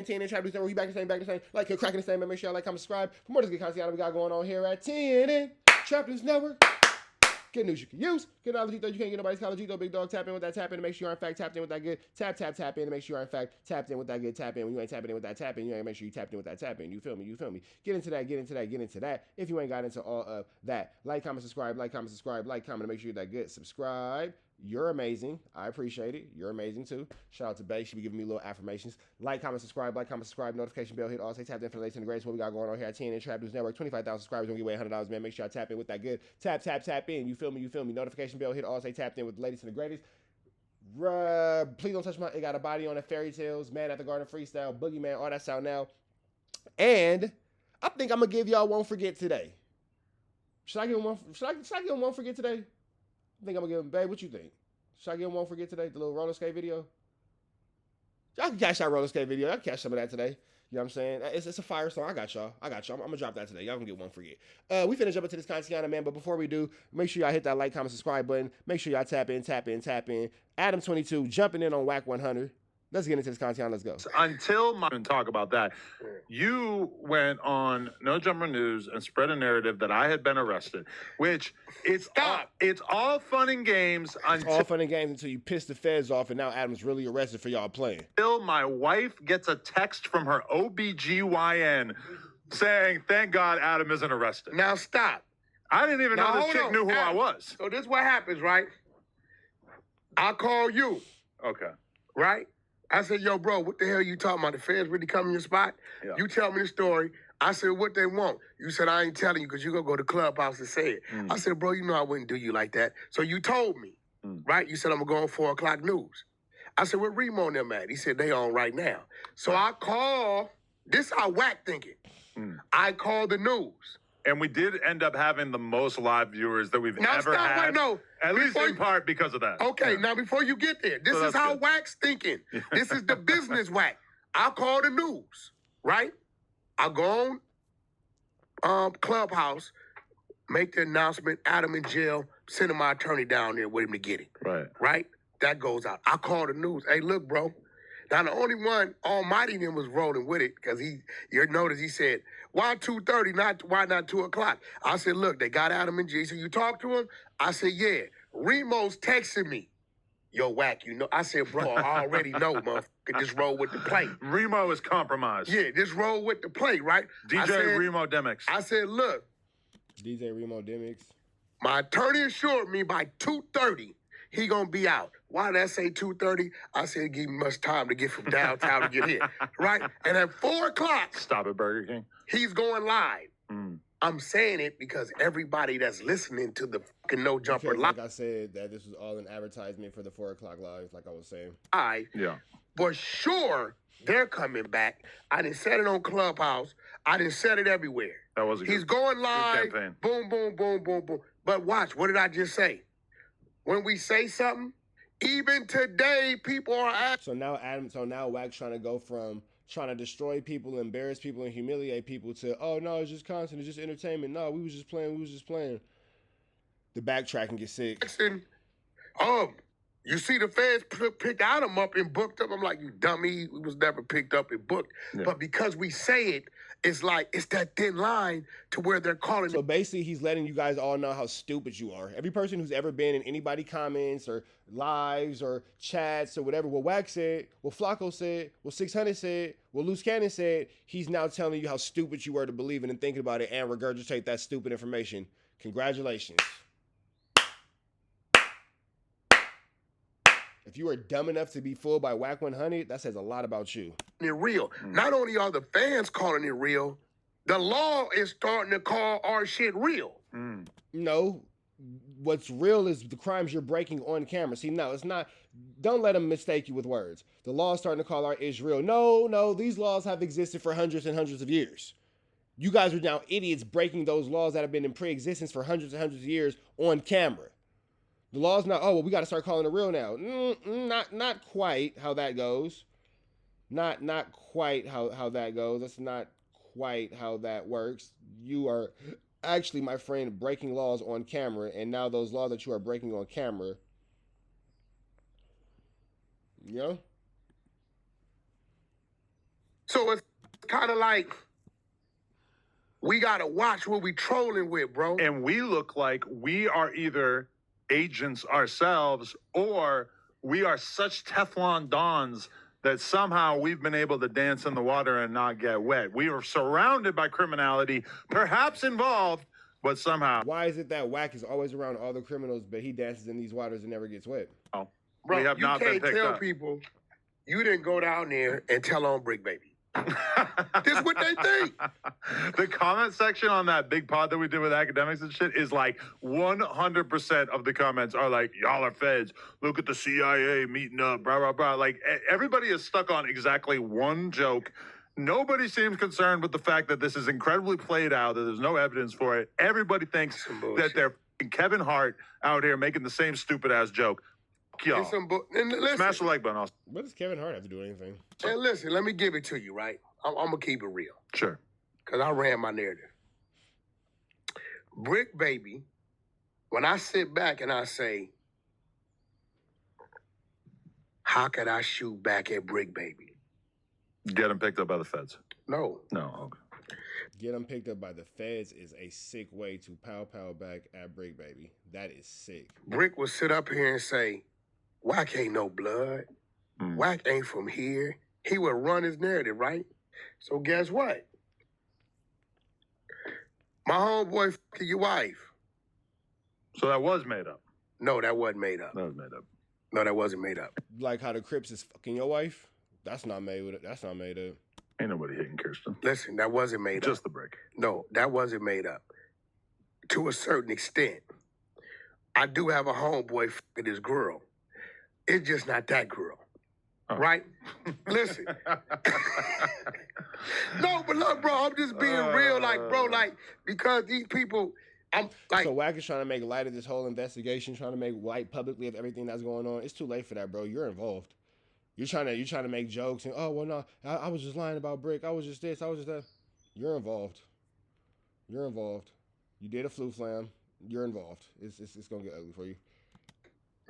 10 and Trap News Network. We back the same. Like, you're cracking the same. Make sure y'all like, comment, subscribe. For more of this good content we got going on here at 10 and Trap News Network. Good news you can use. Good knowledge you can't get nobody's college. Big dog, tap in with that tap in to make sure you're in fact tapped in with that good. Tap in to make sure you're in fact tapped in with that good. Tap in. When you ain't tapping in with that tap in, you ain't make sure you tapped in with that tap in. You feel me? Get into that. If you ain't got into all of that, like, comment, subscribe, like, comment, to make sure you're that good. Subscribe. You're amazing. I appreciate it. You're amazing too. Shout out to Bay. She be giving me little affirmations. Like, comment, subscribe. Notification bell hit all. Say tapped in for the latest and the greatest. What we got going on here at 10 and Trap News Network. 25,000 subscribers. Don't give away $100, man. Make sure I tap in with that good. Tap in. You feel me? Notification bell hit all. Say tapped in with the latest and the greatest. Please don't touch my. It got a body on it. Fairy Tales. Man at the Garden Freestyle. Boogeyman. All that's out now. And I think I'm gonna give y'all Won't Forget today. Should I give him one? Should I give him Won't Forget today? I think I'm gonna give him, babe. What you think? Should I give him Won't Forget today? The little roller skate video? Y'all can catch that roller skate video. Y'all can catch some of that today. You know what I'm saying? It's a fire song. I got y'all. I'm gonna drop that today. Y'all gonna get Won't Forget. We finish up into this content, man. But before we do, make sure y'all hit that like, comment, subscribe button. Make sure y'all tap in. Adam22 jumping in on WACK100. Let's get into this content. Let's go. Until my talk about that, you went on No Jumper News and spread a narrative that I had been arrested, which it's all fun and games until you piss the feds off, and now Adam's really arrested for y'all playing. Until my wife gets a text from her OBGYN saying, "Thank God Adam isn't arrested." Now stop. I didn't even know this chick knew who I was. So this is what happens, right? I'll call you. Okay. Right? I said, yo, bro, what the hell you talking about? The feds really come in your spot? Yeah. You tell me the story. I said, what they want? You said, I ain't telling you because you're going to go to Clubhouse and say it. I said, bro, you know I wouldn't do you like that. So you told me, right? You said, I'm going to go on 4 o'clock news. I said, where Remo and them at? He said, they on right now. So I call, this how WACK thinking. I call the news. And we did end up having the most live viewers that we've ever had. Wait, no. At least in part because of that. Okay, now before you get there, this is how WACK's thinking. This is the business WACK. I call the news, right? I go on Clubhouse, make the announcement, Adam in jail, sending my attorney down there with him to get him. Right? That goes out. I call the news. Hey, look, bro. Now, the only one, Almighty then was rolling with it because you notice he said, why 2:30, why not 2 o'clock? I said, look, they got Adam and G. So you talk to him? I said, yeah. Remo's texting me. Yo, WACK, you know. I said, bro, I already know, motherfucker. Just roll with the play. Remo is compromised. Yeah, just roll with the play, right? DJ Remo Demix. I said, look. DJ Remo Demix. My attorney assured me by 2:30, he gonna be out. Why did I say 2:30? I said give him much time to get from downtown to get here, right? And at 4 o'clock, stop at Burger King. He's going live. I'm saying it because everybody that's listening to the fucking No Jumper live. Like I said, that this was all an advertisement for the 4 o'clock live, like I was saying. For sure, they're coming back. I didn't set it on Clubhouse. I didn't set it everywhere. That was He's going live. Boom, boom, boom, boom, boom. But watch, what did I just say? When we say something, even today, people are asking. So now WACK's trying to go from trying to destroy people, embarrass people, and humiliate people to, oh, no, it's just content, it's just entertainment. No, we was just playing. The backtracking gets sick. You see the feds picked Adam up and booked up. I'm like, you dummy, he was never picked up and booked. Yeah. But because we say it, it's like, it's that thin line to where they're calling. So basically, he's letting you guys all know how stupid you are. Every person who's ever been in anybody comments or lives or chats or whatever, what WACK said, what FLAKKO said, what 600 said, what Loose Cannon said, he's now telling you how stupid you were to believe it and thinking about it and regurgitate that stupid information. Congratulations. If you are dumb enough to be fooled by WACK100, that says a lot about you. It's real. Not only are the fans calling it real, the law is starting to call our shit real. No, what's real is the crimes you're breaking on camera. See, no, it's not. Don't let them mistake you with words. The law is starting to call our ish real. No, these laws have existed for hundreds and hundreds of years. You guys are now idiots breaking those laws that have been in pre-existence for hundreds and hundreds of years on camera. The law's not, oh, well, we got to start calling it real now. Not quite how that goes. Not quite how that goes. That's not quite how that works. You are actually, my friend, breaking laws on camera, and now those laws that you are breaking on camera, you know? So it's kind of like we got to watch what we trolling with, bro. And we look like we are either agents ourselves or we are such Teflon dons that somehow we've been able to dance in the water and not get wet. We are surrounded by criminality, perhaps involved, but somehow. Why is it that WACK is always around all the criminals, but he dances in these waters and never gets wet? Oh, Bro, we have you not been can't picked tell up. people you didn't go down there and tell on Brick Baby. This is what they think. The comment section on that big pod that we did with academics and shit is like 100% of the comments are like, y'all are feds. Look at the CIA meeting up, blah, blah, blah. Like, everybody is stuck on exactly one joke. Nobody seems concerned with the fact that this is incredibly played out, that there's no evidence for it. Everybody thinks that they're Kevin Hart out here making the same stupid-ass joke. Y'all. And listen, Smash the like button. Also. What does Kevin Hart have to do with anything? And listen, let me give it to you, right? I'm going to keep it real. Sure. Because I ran my narrative. Brick Baby, when I sit back and I say, how could I shoot back at Brick Baby? Get him picked up by the feds. No. No, okay. Get him picked up by the feds is a sick way to pow back at Brick Baby. That is sick. Brick would sit up here and say, WACK ain't no blood. WACK ain't from here. He would run his narrative, right? So guess what? My homeboy fucking your wife. So that was made up. No, that wasn't made up. That was made up. No, that wasn't made up. Like how the Crips is fucking your wife? That's not made with it. That's not made up. Ain't nobody hitting Kirsten. Listen, that wasn't made up. Just the break. No, that wasn't made up. To a certain extent. I do have a homeboy fucking this girl. It's just not that girl. Oh. Right? Listen. No, but look, bro, I'm just being real, like, bro, like, because these people, I'm like. So WACK is trying to make light of this whole investigation, trying to make light publicly of everything that's going on. It's too late for that, bro. You're involved. You're trying to make jokes and, oh, well, no, I was just lying about Brick. I was just this. I was just that. You're involved. You're involved. You did a flu flam. You're involved. It's going to get ugly for you.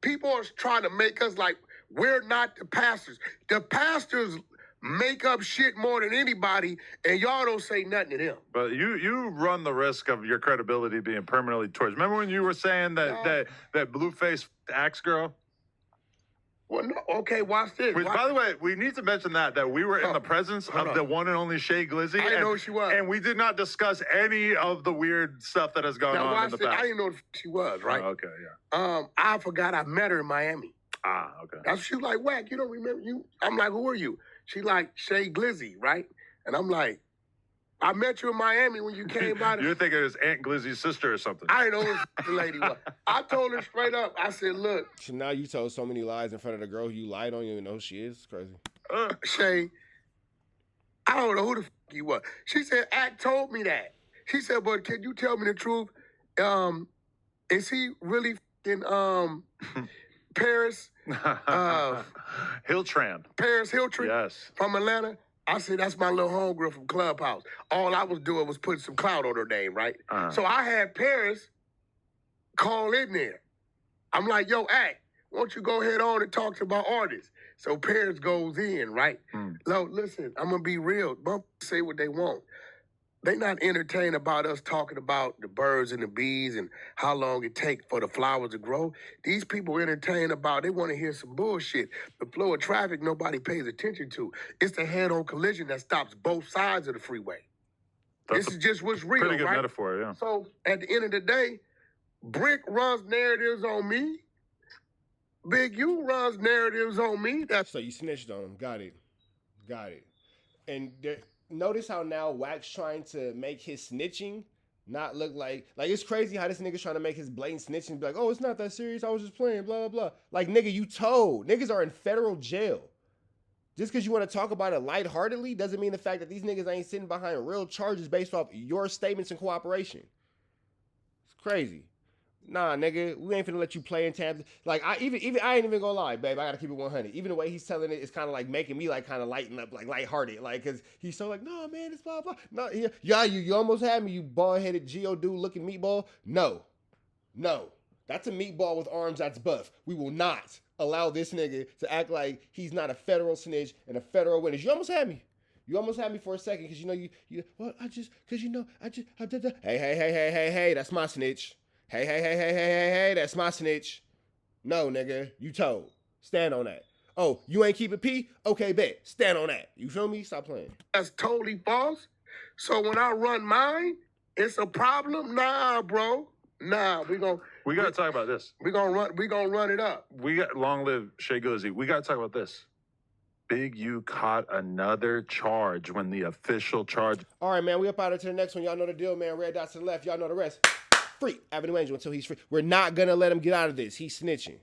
People are trying to make us like we're not the pastors. The pastors make up shit more than anybody, and y'all don't say nothing to them. But you run the risk of your credibility being permanently torched. Remember when you were saying that Blueface axe girl? Well, no, okay, watch this. By the way, we need to mention that we were in the presence of the one and only Shay Glizzy. I didn't know who she was. And we did not discuss any of the weird stuff that has gone on in the past. I didn't know who she was, right? Oh, okay, yeah. I forgot I met her in Miami. Ah, okay. That's she was like, WACK, you don't remember you? I'm like, who are you? She like, Shay Glizzy, right? And I'm like, I met you in Miami when you came by. You're thinking it was Aunt Glizzy's sister or something. I didn't know who the lady was. I told her straight up. I said, look. So now you told so many lies in front of the girl you lied on. You know who she is. It's crazy. Shay, I don't know who the fuck you was. She said, Act told me that. She said, but can you tell me the truth? Is he really fucking Paris? Hilltran. Paris Hilltran? Yes. From Atlanta? I said, that's my little homegirl from Clubhouse. All I was doing was putting some clout on her name, right? So I had Paris call in there. I'm like, yo, Act, won't you go ahead on and talk to my artist? So Paris goes in, right? Look, listen, I'm going to be real. Bump say what they want. They not entertained about us talking about the birds and the bees and how long it takes for the flowers to grow. These people entertained about, they want to hear some bullshit. The flow of traffic nobody pays attention to. It's the head-on collision that stops both sides of the freeway. This is just what's real, pretty good right? metaphor, yeah. So at the end of the day, Brick runs narratives on me. Big U runs narratives on me. So you snitched on him. Got it. And notice how now WACK's trying to make his snitching not look like it's crazy how this nigga's trying to make his blatant snitching be like, oh, it's not that serious. I was just playing, blah, blah, blah. Like, nigga, you told. Niggas are in federal jail. Just because you want to talk about it lightheartedly doesn't mean the fact that these niggas ain't sitting behind real charges based off your statements and cooperation. It's crazy. Nah, nigga, we ain't finna let you play in tabs. Like, I ain't even gonna lie, babe. I gotta keep it 100. Even the way he's telling it is kind of like making me like kind of lighten up, like lighthearted, like because he's so like, no, man, it's blah blah. No, yeah, you almost had me, you bald-headed Geodude looking meatball. No, that's a meatball with arms that's buff. We will not allow this nigga to act like he's not a federal snitch and a federal witness. You almost had me. You almost had me for a second because you know hey, that's my snitch. Hey, that's my snitch. No, nigga, you told. Stand on that. Oh, you ain't keep it P? Okay, bet. Stand on that. You feel me? Stop playing. That's totally false. So when I run mine, it's a problem? Nah, bro. Nah, we gotta talk about this. We gonna run it up. We got long live Shay Guzzi. We gotta talk about this. Big U caught another charge when the official charge. All right, man. We up out of to the next one. Y'all know the deal, man. Red dots to the left. Y'all know the rest. Free Avenue Angel until he's free. We're not gonna let him get out of this. He's snitching.